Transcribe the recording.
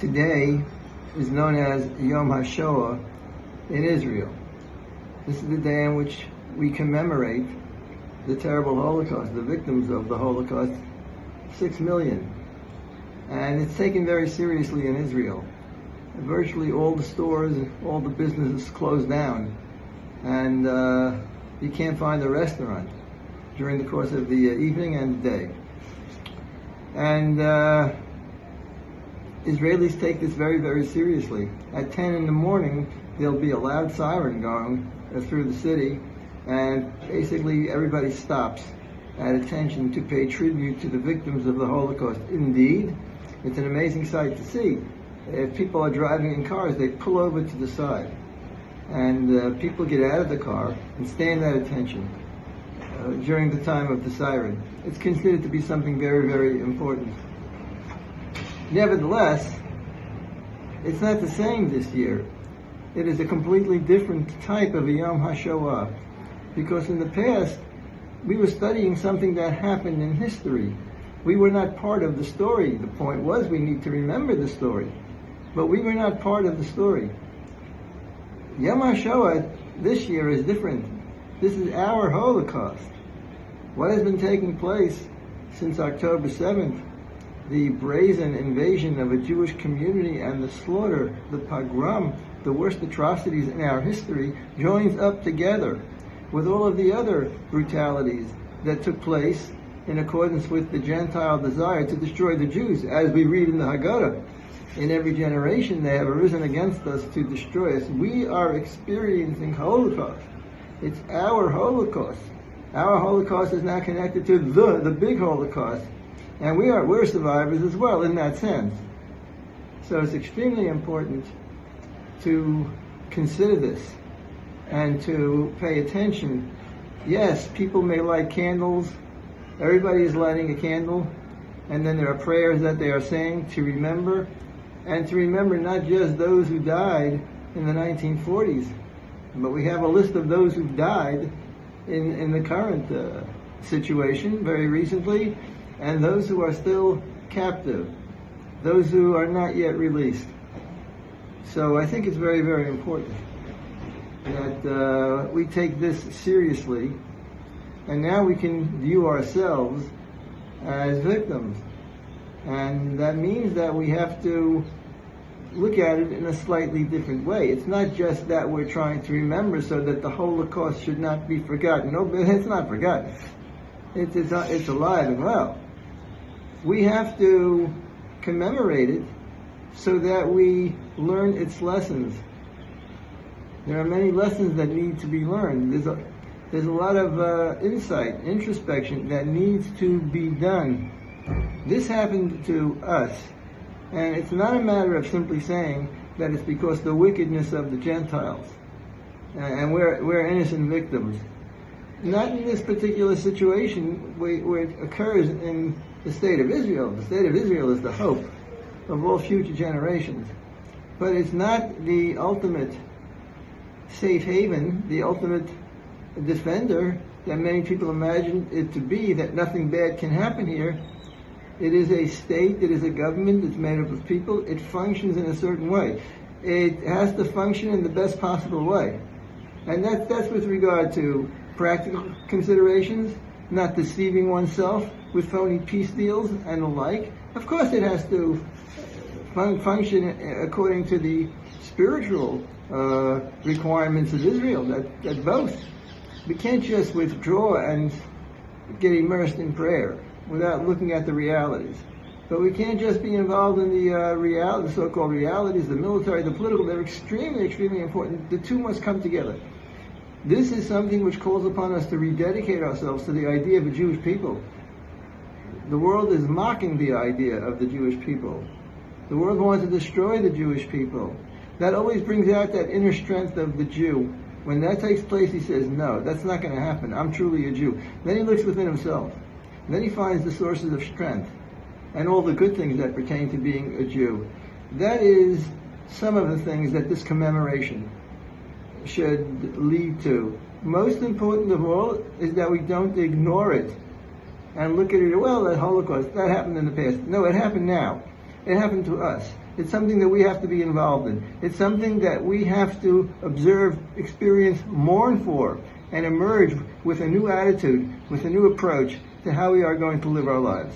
Today is known as Yom Hashoah in Israel. This is the day in which we commemorate the terrible Holocaust, the victims of the Holocaust, 6 million. And it's taken very seriously in Israel. Virtually all the stores, all the businesses closed down, and you can't find a restaurant during the course of the evening and the day. And Israelis take this very, very seriously. At 10 in the morning, there'll be a loud siren going through the city, and basically everybody stops at attention to pay tribute to the victims of the Holocaust. Indeed, it's an amazing sight to see. If people are driving in cars, they pull over to the side, and people get out of the car and stand at attention during the time of the siren. It's considered to be something very, very important. Nevertheless, it's not the same this year. It is a completely different type of a Yom Hashoah, because in the past, we were studying something that happened in history. We were not part of the story. The point was we need to remember the story, but we were not part of the story. Yom Hashoah this year is different. This is our Holocaust. What has been taking place since October 7th, the brazen invasion of a Jewish community and the slaughter, the pogrom, the worst atrocities in our history, joins up together with all of the other brutalities that took place in accordance with the Gentile desire to destroy the Jews. As we read in the Haggadah, in every generation they have arisen against us to destroy us. We are experiencing Holocaust. It's our Holocaust. Our Holocaust is now connected to the big Holocaust, and we're survivors as well in that sense. So it's extremely important to consider this and to pay attention. Yes, people may light candles. Everybody is lighting a candle, and then there are prayers that they are saying to remember, and to remember not just those who died in the 1940s, but we have a list of those who died in the current situation very recently, and those who are still captive, those who are not yet released. So I think it's very, very important that we take this seriously, and now we can view ourselves as victims. And that means that we have to look at it in a slightly different way. It's not just that we're trying to remember so that the Holocaust should not be forgotten. No, it's not forgotten. It's alive and well. We have to commemorate it so that we learn its lessons. There are many lessons that need to be learned. There's a lot of insight, introspection that needs to be done. This happened to us, and it's not a matter of simply saying that it's because of the wickedness of the Gentiles, and we're innocent victims. Not in this particular situation where it occurs in the state of Israel. The state of Israel is the hope of all future generations. But it's not the ultimate safe haven, the ultimate defender that many people imagine it to be, that nothing bad can happen here. It is a state, it is a government, it's made up of people, it functions in a certain way. It has to function in the best possible way. And that's with regard to practical considerations, not deceiving oneself with phony peace deals and the like. Of course it has to function according to the spiritual requirements of Israel, that both. We can't just withdraw and get immersed in prayer without looking at the realities. But we can't just be involved in the so-called realities, the military, the political. They're extremely, extremely important. The two must come together. This is something which calls upon us to rededicate ourselves to the idea of a Jewish people. The world is mocking the idea of the Jewish people. The world wants to destroy the Jewish people. That always brings out that inner strength of the Jew. When that takes place, he says, no, that's not going to happen. I'm truly a Jew. Then he looks within himself. Then he finds the sources of strength and all the good things that pertain to being a Jew. That is some of the things that this commemoration should lead to. Most important of all is that we don't ignore it and look at it, well, that Holocaust, that happened in the past. No, it happened now. It happened to us. It's something that we have to be involved in. It's something that we have to observe, experience, mourn for, and emerge with a new attitude, with a new approach to how we are going to live our lives.